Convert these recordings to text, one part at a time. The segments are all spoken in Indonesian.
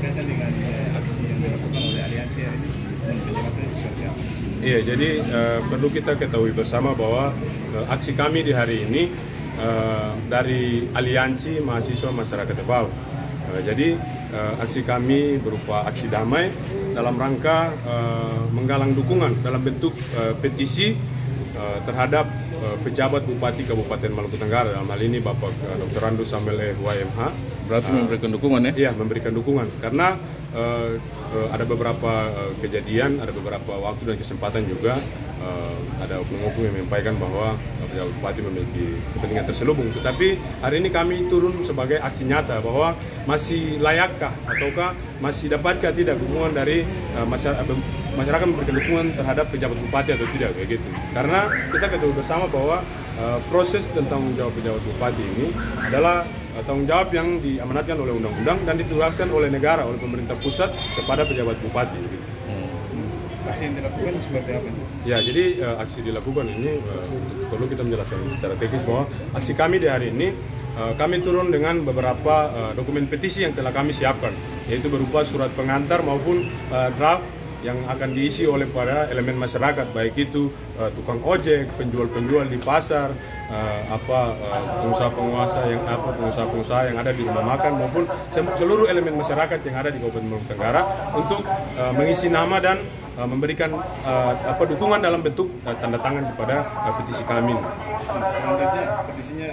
berkaitan dengan aksi yang dilakukan oleh aliansi hari ini, penjelasannya seperti apa? Iya, jadi perlu kita ketahui bersama bahwa aksi kami di hari ini dari Aliansi Mahasiswa Masyarakat EVAP. Jadi aksi kami berupa aksi damai dalam rangka menggalang dukungan dalam bentuk petisi terhadap pejabat Bupati Kabupaten Maluku Tenggara, dalam hal ini Bapak Dr. Randus Samuel WMH. Berarti memberikan dukungan ya? Iya, memberikan dukungan karena ada beberapa kejadian, ada beberapa waktu dan kesempatan juga ada oknum-oknum yang menyampaikan bahwa pejabat bupati memiliki kepentingan terselubung. Tetapi hari ini kami turun sebagai aksi nyata bahwa masih layakkah ataukah masih dapatkah tidak dukungan dari masyarakat memberikan dukungan terhadap pejabat bupati atau tidak, kayak gitu. Karena kita ketahui bersama bahwa proses tentang tanggung jawab pejabat bupati ini adalah tanggung jawab yang diamanatkan oleh undang-undang dan ditugaskan oleh negara, oleh pemerintah pusat kepada pejabat bupati. Gitu. Aksi yang dilakukan seperti apa? Ya, jadi aksi dilakukan ini perlu kita menjelaskan secara teknis bahwa aksi kami di hari ini kami turun dengan beberapa dokumen petisi yang telah kami siapkan, yaitu berupa surat pengantar maupun draft yang akan diisi oleh para elemen masyarakat, baik itu tukang ojek, penjual-penjual di pasar, pengusaha-pengusaha yang ada di rumah makan maupun seluruh elemen masyarakat yang ada di Kabupaten Maluku Tenggara untuk mengisi nama dan memberikan dukungan dalam bentuk tanda tangan kepada petisi kami. Selanjutnya petisinya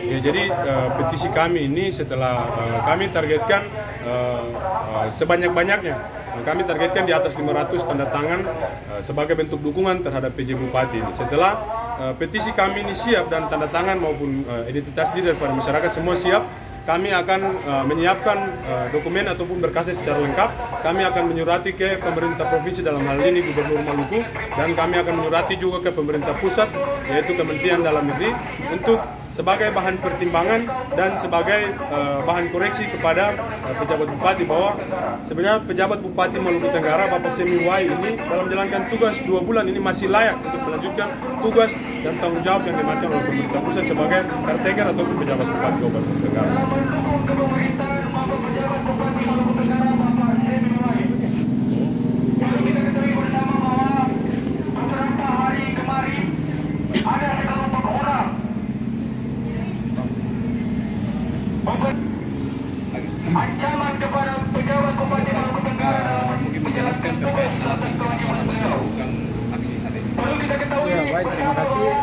ya, jadi petisi kami ini setelah kami targetkan sebanyak-banyaknya, kami targetkan di atas 500 tanda tangan sebagai bentuk dukungan terhadap PJ Bupati ini. Setelah petisi kami ini siap dan tanda tangan maupun identitas diri daripada masyarakat semua siap, kami akan menyiapkan dokumen ataupun berkasnya secara lengkap. Kami akan menyurati ke pemerintah provinsi, dalam hal ini Gubernur Maluku, dan kami akan menyurati juga ke pemerintah pusat, yaitu Kementerian Dalam Negeri, untuk sebagai bahan pertimbangan dan sebagai bahan koreksi kepada pejabat bupati bahwa sebenarnya pejabat Bupati Maluku Tenggara Bapak Semi Wai ini dalam menjalankan tugas 2 bulan ini masih layak untuk melanjutkan tugas dan tanggung jawab yang diamanatkan oleh pemerintah pusat sebagai caretaker ataupun pejabat Bupati Kabupaten Maluku Tenggara. Ancaman kepada pejabat Bupati Maluku Tenggara. Mungkin menjelaskan terkait alasan kenapa harus melakukan aksi hari ini. Ya, baik, terima kasih.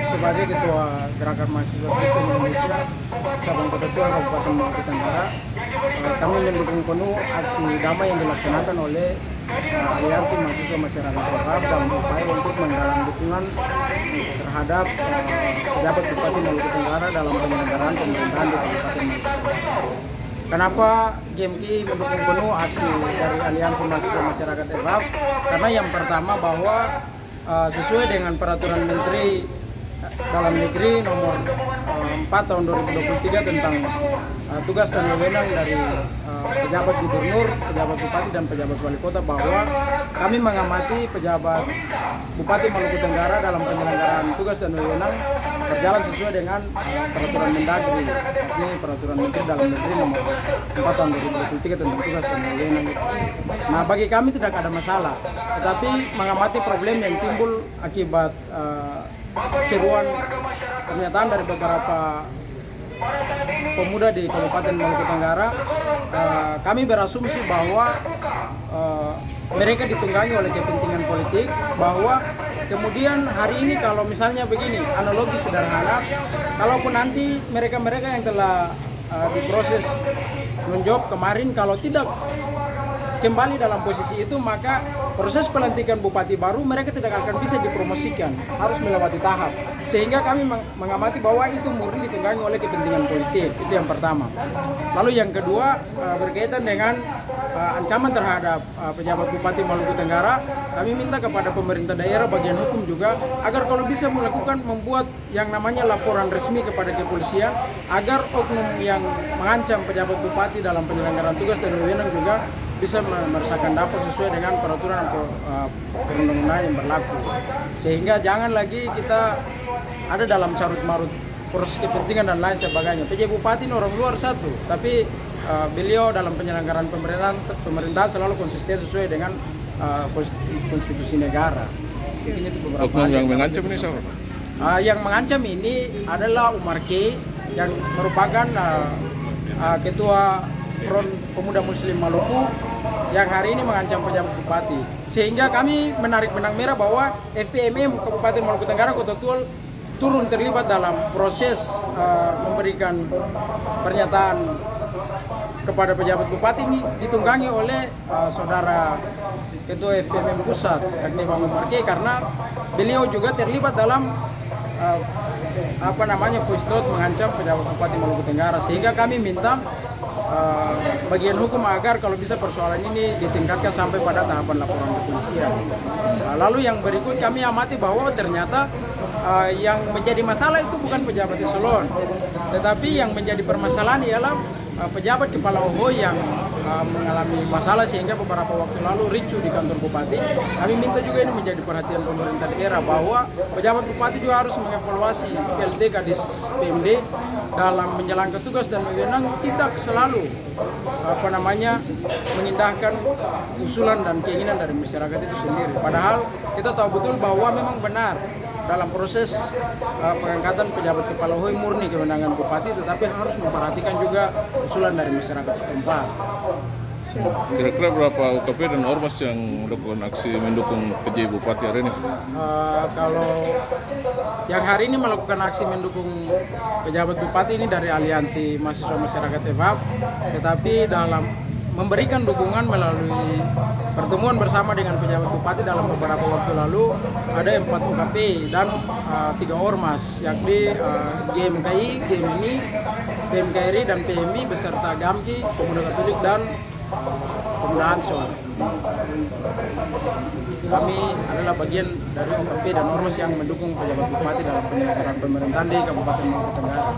Sebagai Ketua Gerakan Mahasiswa Kristen Indonesia Cabang Kota Tua Kabupaten Maluku Tenggara, kami mendukung penuh aksi damai yang dilaksanakan oleh Aliansi Mahasiswa Masyarakat EVAP dalam upaya untuk menggalang dukungan terhadap pejabat Bupati Maluku Tenggara dalam penyelenggaraan pemerintahan di Kabupaten Maluku Tenggara. Kenapa GMKI mendukung penuh aksi dari Aliansi Mahasiswa Masyarakat EVAP? Karena yang pertama bahwa sesuai dengan Peraturan Menteri Dalam Negeri nomor 4 tahun 2023 tentang tugas dan wewenang dari pejabat gubernur, pejabat bupati dan pejabat wali kota, bahwa kami mengamati pejabat Bupati Maluku Tenggara dalam penyelenggaraan tugas dan wewenang berjalan sesuai dengan peraturan Mendagri. Ini Peraturan Menteri Dalam Negeri nomor 4 tahun 2023 tentang tugas dan wewenang. Nah, bagi kami tidak ada masalah, tetapi mengamati problem yang timbul akibat seruan pernyataan dari beberapa pemuda di Kabupaten Maluku Tenggara, kami berasumsi bahwa mereka ditunggangi oleh kepentingan politik, bahwa kemudian hari ini kalau misalnya begini, analogi sederhana, kalaupun nanti mereka-mereka yang telah diproses non-job kemarin kalau tidak kembali dalam posisi itu, maka proses pelantikan bupati baru mereka tidak akan bisa dipromosikan, harus melewati tahap. Sehingga kami mengamati bahwa itu murni ditunggangi oleh kepentingan politik. Itu yang pertama. Lalu yang kedua, berkaitan dengan ancaman terhadap pejabat Bupati Maluku Tenggara, kami minta kepada pemerintah daerah bagian hukum juga agar kalau bisa membuat yang namanya laporan resmi kepada kepolisian, agar oknum yang mengancam pejabat bupati dalam penyelenggaraan tugas dan wewenang juga bisa merasakan dampak sesuai dengan peraturan atau perundang-undangan yang berlaku. Sehingga jangan lagi kita ada dalam carut-marut proses kepentingan dan lain sebagainya. PJ Bupati ini orang luar satu, tapi beliau dalam penyelenggaraan pemerintahan selalu konsisten sesuai dengan konstitusi negara. Intinya itu beberapa Oknum hal yang mengancam ini siapa? Yang mengancam ini adalah Umar K yang merupakan ketua Front Pemuda Muslim Maluku yang hari ini mengancam pejabat bupati. Sehingga kami menarik benang merah bahwa FPMM Kabupaten Maluku Tenggara Kota Tual turun terlibat dalam proses memberikan pernyataan kepada pejabat bupati ini ditunggangi oleh saudara ketua FPMM pusat yakni Bang Umar K, karena beliau juga terlibat dalam voice note mengancam pejabat bupati Maluku Tenggara, sehingga kami minta bagian hukum agar kalau bisa persoalan ini ditingkatkan sampai pada tahapan laporan kepolisian. Lalu yang berikut kami amati bahwa ternyata yang menjadi masalah itu bukan pejabat eselon, tetapi yang menjadi permasalahan ialah pejabat kepala OHO yang mengalami masalah sehingga beberapa waktu lalu ricuh di kantor bupati. Kami minta juga ini menjadi perhatian pemerintah daerah bahwa pejabat bupati juga harus mengevaluasi PLT Kadis PMD dalam menjalankan tugas dan wewenang, tidak selalu mengindahkan usulan dan keinginan dari masyarakat itu sendiri. Padahal kita tahu betul bahwa memang benar dalam proses pengangkatan pejabat kepala OHO murni kewenangan bupati, tetapi harus memperhatikan juga usulan dari masyarakat setempat. Kira-kira berapa UKP dan ormas yang melakukan aksi mendukung PJ Bupati hari ini? Kalau yang hari ini melakukan aksi mendukung pejabat bupati ini dari Aliansi Mahasiswa Masyarakat EVAP, tetapi dalam memberikan dukungan melalui pertemuan bersama dengan pejabat bupati dalam beberapa waktu lalu ada 4 UKP dan 3 ormas, yakni GMKI, GMNI, PMKRI dan PMI beserta GAMKI, Pemuda Katolik dan Pemuda Ansor. Kami adalah bagian dari UKP dan ormas yang mendukung pejabat bupati dalam penyelenggaraan pemerintahan di Kabupaten Maluku Tenggara.